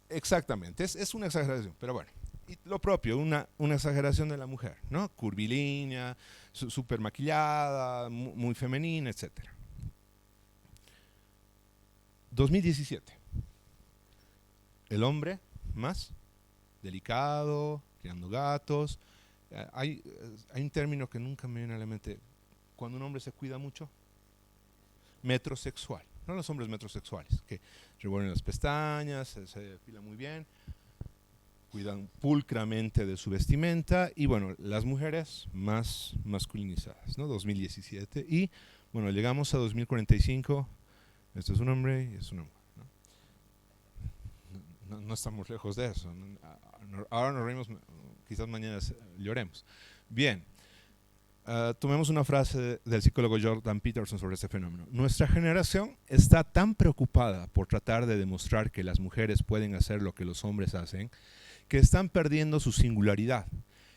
Exactamente, es una exageración, pero bueno. Y lo propio, una exageración de la mujer, ¿no? Curvilínea, súper maquillada, muy femenina, etc. 2017. El hombre más delicado, criando gatos. Hay un término que nunca me viene a la mente. Cuando un hombre se cuida mucho, metrosexual. No los hombres metrosexuales, que revuelven las pestañas, se depilan muy bien, cuidan pulcramente de su vestimenta, y bueno, las mujeres más masculinizadas, ¿no? 2017. Y bueno, llegamos a 2045. Esto es un hombre y es una mujer, ¿no? No estamos lejos de eso. Ahora nos reímos, quizás mañana lloremos. Bien, tomemos una frase del psicólogo Jordan Peterson sobre este fenómeno. Nuestra generación está tan preocupada por tratar de demostrar que las mujeres pueden hacer lo que los hombres hacen, que están perdiendo su singularidad.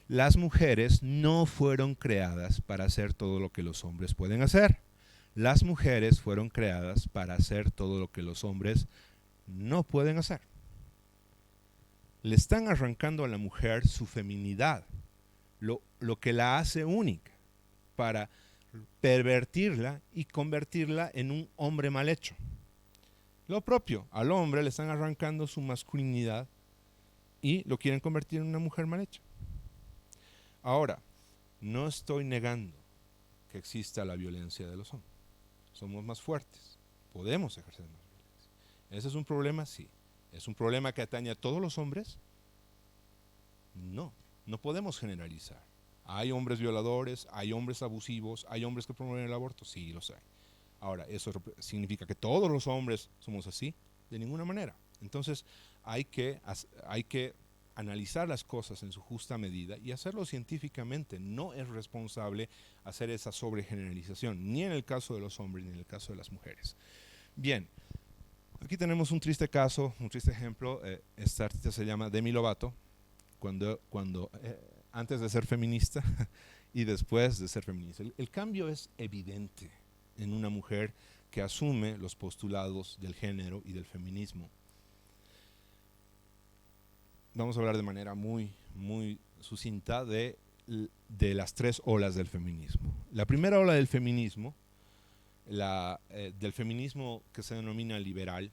Las mujeres no fueron creadas para hacer todo lo que los hombres pueden hacer. Las mujeres fueron creadas para hacer todo lo que los hombres no pueden hacer. Le están arrancando a la mujer su feminidad, lo que la hace única, para pervertirla y convertirla en un hombre mal hecho. Lo propio, al hombre le están arrancando su masculinidad y lo quieren convertir en una mujer mal hecha. Ahora, no estoy negando que exista la violencia de los hombres. Somos más fuertes, podemos ejercer más violencia. ¿Ese es un problema? Sí. ¿Es un problema que atañe a todos los hombres? No podemos generalizar. ¿Hay hombres violadores? ¿Hay hombres abusivos? ¿Hay hombres que promueven el aborto? Sí, los hay. Ahora, ¿eso significa que todos los hombres somos así? De ninguna manera. Entonces, hay que analizar las cosas en su justa medida y hacerlo científicamente. No es responsable hacer esa sobregeneralización, ni en el caso de los hombres ni en el caso de las mujeres. Bien, aquí tenemos un triste caso, un triste ejemplo. Esta artista se llama Demi Lovato, antes de ser feminista y después de ser feminista. El cambio es evidente en una mujer que asume los postulados del género y del feminismo. Vamos a hablar de manera muy, muy sucinta de las tres olas del feminismo. La primera ola del feminismo, del feminismo que se denomina liberal,